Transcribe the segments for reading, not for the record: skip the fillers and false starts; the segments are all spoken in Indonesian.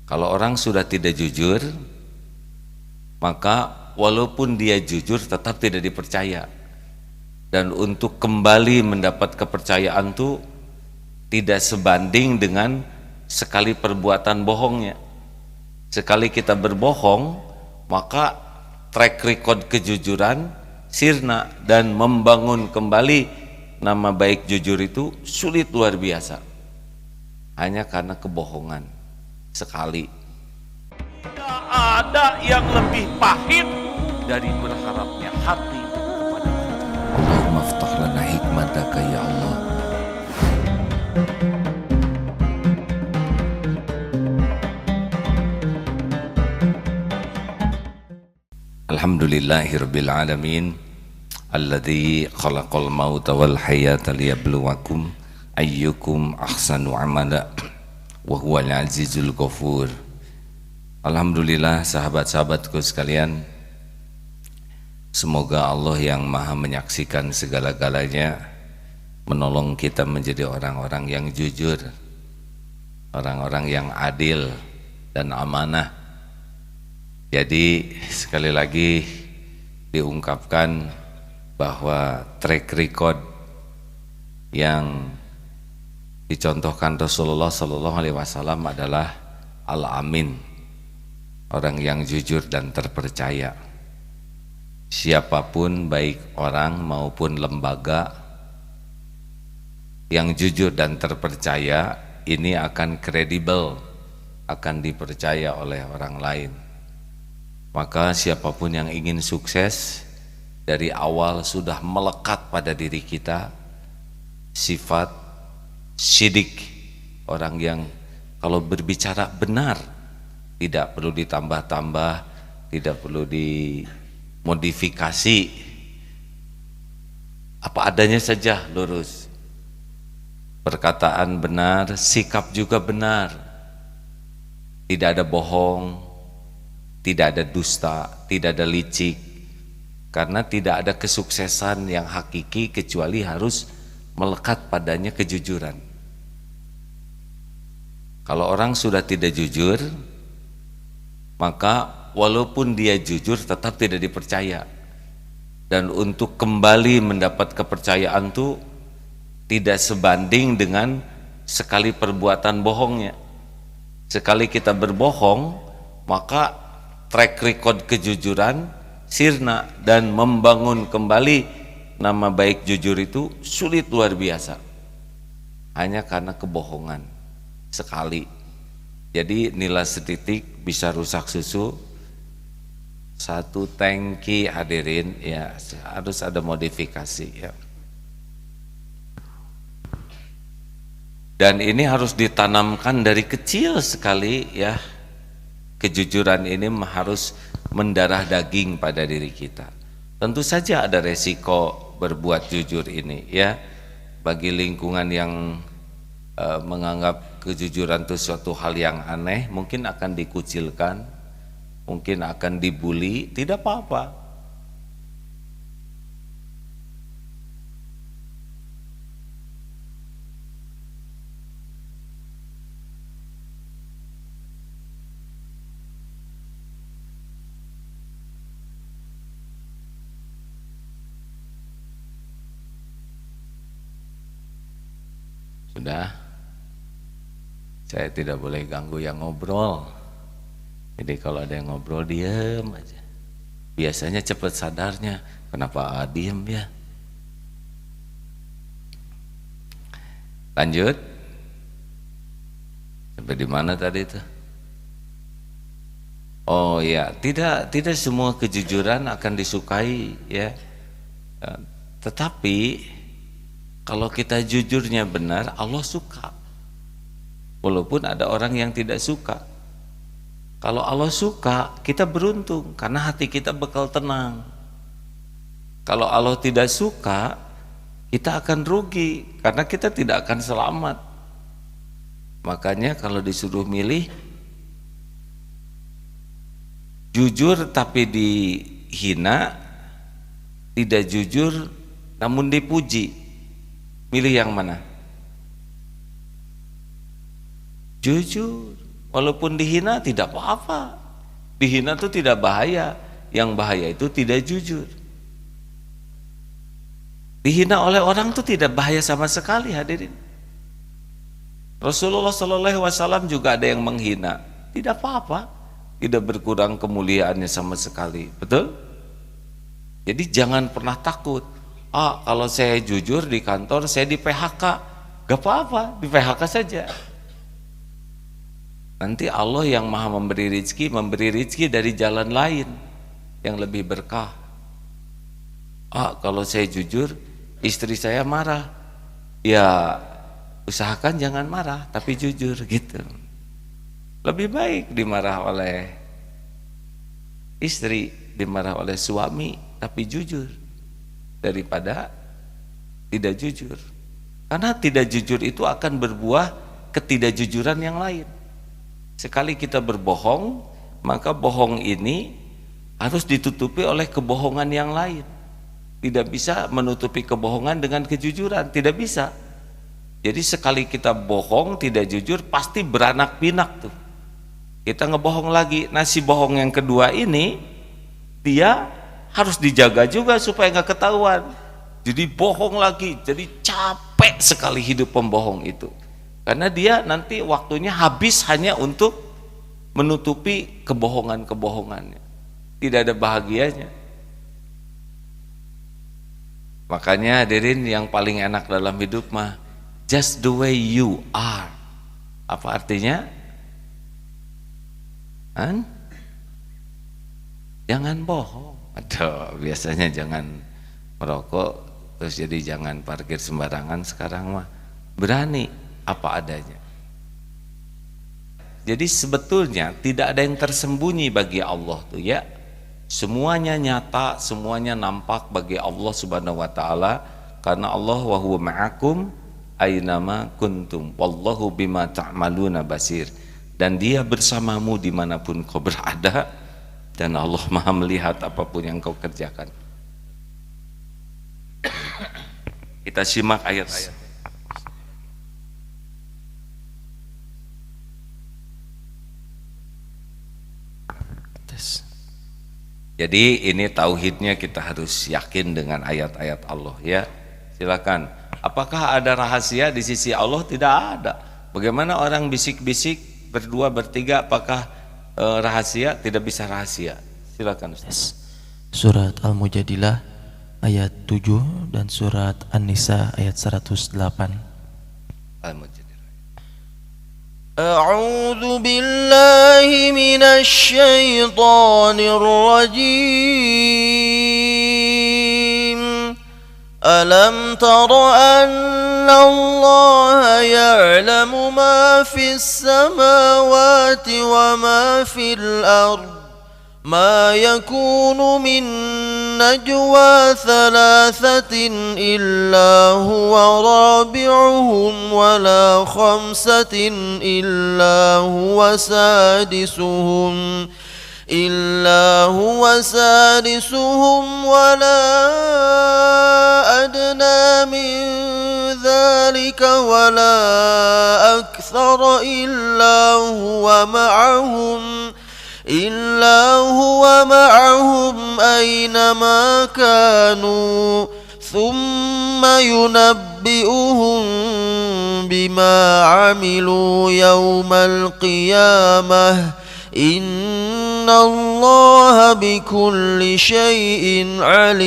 Kalau orang sudah tidak jujur, maka walaupun dia jujur tetap tidak dipercaya. Dan untuk kembali mendapat kepercayaan itu tidak sebanding dengan sekali perbuatan bohongnya. Sekali kita berbohong, maka track record kejujuran sirna, dan membangun kembali nama baik jujur itu sulit luar biasa, hanya karena kebohongan sekali. Tidak ada yang lebih pahit dari berharapnya hati kepada Allah. Allahumma aftah lana hikmataka ya Allah. Alhamdulillahirabbil alamin alladzi khalaqal mauta wal hayata liyabluwakum ayyukum ahsanu amala wa huwal azizul ghafur. Alhamdulillah sahabat-sahabatku sekalian, semoga Allah yang maha menyaksikan segala-galanya menolong kita menjadi orang-orang yang jujur, orang-orang yang adil dan amanah. Jadi sekali lagi diungkapkan bahwa track record yang dicontohkan Rasulullah SAW adalah Al-Amin, orang yang jujur dan terpercaya. Siapapun, baik orang maupun lembaga yang jujur dan terpercaya ini akan kredibel, akan dipercaya oleh orang lain. Maka siapapun yang ingin sukses, dari awal sudah melekat pada diri kita sifat syidik, orang yang kalau berbicara benar, tidak perlu ditambah-tambah, tidak perlu dimodifikasi, apa adanya saja, lurus. Perkataan benar, sikap juga benar, tidak ada bohong, tidak ada dusta, tidak ada licik. Karena tidak ada kesuksesan yang hakiki kecuali harus melekat padanya kejujuran. Kalau orang sudah tidak jujur, maka walaupun dia jujur tetap tidak dipercaya. Dan untuk kembali mendapat kepercayaan itu tidak sebanding dengan sekali perbuatan bohongnya. Sekali kita berbohong, maka track record kejujuran sirna, dan membangun kembali nama baik jujur itu sulit luar biasa, hanya karena kebohongan sekali. Jadi nilai setitik bisa rusak susu satu tangki, hadirin ya, harus ada modifikasi ya. Dan ini harus ditanamkan dari kecil sekali ya. Kejujuran ini harus mendarah daging pada diri kita. Tentu saja ada resiko berbuat jujur ini ya. Bagi lingkungan yang menganggap kejujuran itu suatu hal yang aneh, mungkin akan dikucilkan, mungkin akan dibully, tidak apa-apa. Sudah, saya tidak boleh ganggu yang ngobrol. Jadi kalau ada yang ngobrol diam aja. Biasanya cepat sadarnya, kenapa diam ya? Lanjut. Sampai di mana tadi itu? Oh ya, tidak semua kejujuran akan disukai ya. Tetapi kalau kita jujurnya benar, Allah suka. Walaupun ada orang yang tidak suka. Kalau Allah suka, kita beruntung karena hati kita bakal tenang. Kalau Allah tidak suka, kita akan rugi karena kita tidak akan selamat. Makanya kalau disuruh milih, jujur tapi dihina, tidak jujur namun dipuji, milih yang mana? Jujur, Walaupun dihina tidak apa-apa. Dihina itu tidak bahaya. Yang bahaya itu tidak jujur. Dihina oleh orang itu tidak bahaya sama sekali, hadirin. Rasulullah SAW juga ada yang menghina, tidak apa-apa, tidak berkurang kemuliaannya sama sekali, betul? Jadi jangan pernah takut. Kalau saya jujur di kantor, saya di PHK, gak apa-apa, di PHK saja. Nanti Allah yang maha memberi rizki dari jalan lain yang lebih berkah. Kalau saya jujur, istri saya marah, ya usahakan jangan marah tapi jujur gitu. Lebih baik dimarah oleh istri, dimarah oleh suami tapi jujur daripada tidak jujur. Karena tidak jujur itu akan berbuah ketidakjujuran yang lain. Sekali kita berbohong, maka bohong ini harus ditutupi oleh kebohongan yang lain. Tidak bisa menutupi kebohongan dengan kejujuran, tidak bisa. Jadi sekali kita bohong tidak jujur pasti beranak pinak tuh. Kita ngebohong lagi. Nah si bohong yang kedua ini dia harus dijaga juga supaya nggak ketahuan. Jadi bohong lagi. Jadi capek sekali hidup pembohong itu. Karena dia nanti waktunya habis hanya untuk menutupi kebohongan-kebohongannya. Tidak ada bahagianya. Makanya hadirin, yang paling enak dalam hidup mah just the way you are. Apa artinya? Jangan bohong. Aduh, biasanya jangan merokok, terus jadi jangan parkir sembarangan. Sekarang mah berani apa adanya. Jadi sebetulnya tidak ada yang tersembunyi bagi Allah tuh ya. Semuanya nyata, semuanya nampak bagi Allah Subhanahu wa taala, karena Allah wa huwa ma'akum aynama kuntum wallahu bima ta'maluna basir. Dan dia bersamamu dimanapun kau berada, dan Allah maha melihat apapun yang kau kerjakan. Kita simak ayat-ayat. Jadi ini tauhidnya kita harus yakin dengan ayat-ayat Allah ya. Silakan. Apakah ada rahasia di sisi Allah? Tidak ada. Bagaimana orang bisik-bisik berdua bertiga, apakah rahasia? Tidak bisa rahasia. Silakan Ustaz. Surat Al-Mujadilah ayat 7 dan surat An-Nisa ayat 108. Al-Mujadilah. أعوذ بالله من الشيطان الرجيم ألم تر أن الله يعلم ما في السماوات وما في الأرض ما يكون من نجوى ثلاثة إلا هو رابعهم ولا خمسة إلا هو سادسهم ولا أدنى من ذلك ولا أكثر إلا هو معهم أينما كانوا ثم ينبئهم بما عملوا يوم القيامة إن الله بكل شيء عليم.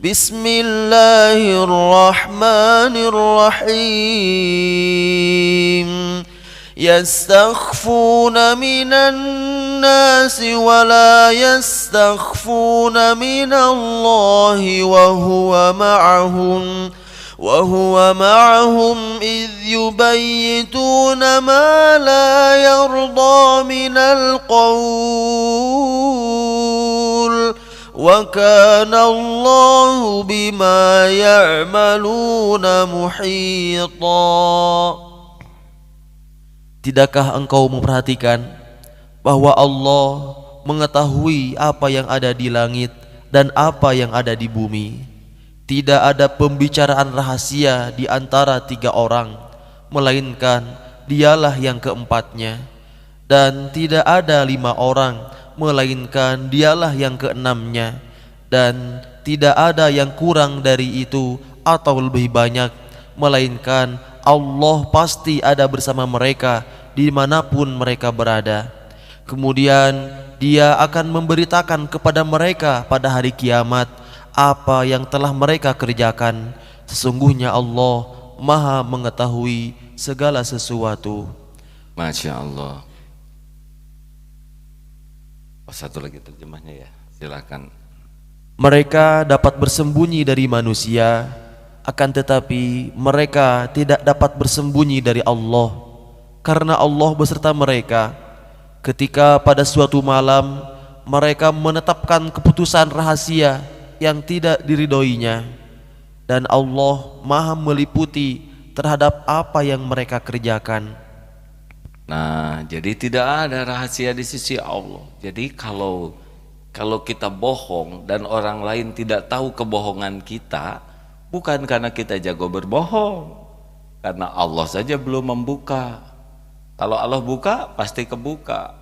بسم الله الرحمن الرحيم. يستخفون من الناس ولا يستخفون من الله وهو معهم إذ يبيتون ما لا يرضى من القول وكان الله بما يعملون محيطا. Tidakkah engkau memperhatikan bahwa Allah mengetahui apa yang ada di langit dan apa yang ada di bumi? Tidak ada pembicaraan rahasia di antara tiga orang, melainkan dialah yang keempatnya, dan tidak ada 5 orang melainkan dialah yang keenamnya, dan tidak ada yang kurang dari itu atau lebih banyak, melainkan Allah pasti ada bersama mereka dimanapun mereka berada. Kemudian Dia akan memberitakan kepada mereka pada hari kiamat apa yang telah mereka kerjakan. Sesungguhnya Allah Maha mengetahui segala sesuatu. Masya Allah. Oh, satu lagi terjemahnya ya, silakan. Mereka dapat bersembunyi dari manusia, akan tetapi mereka tidak dapat bersembunyi dari Allah, karena Allah beserta mereka. Ketika pada suatu malam mereka menetapkan keputusan rahasia yang tidak diridhoinya, dan Allah Maha meliputi terhadap apa yang mereka kerjakan. Nah, jadi tidak ada rahasia di sisi Allah. Jadi kalau kita bohong dan orang lain tidak tahu kebohongan kita, bukan karena kita jago berbohong, karena Allah saja belum membuka. Kalau Allah buka, pasti kebuka.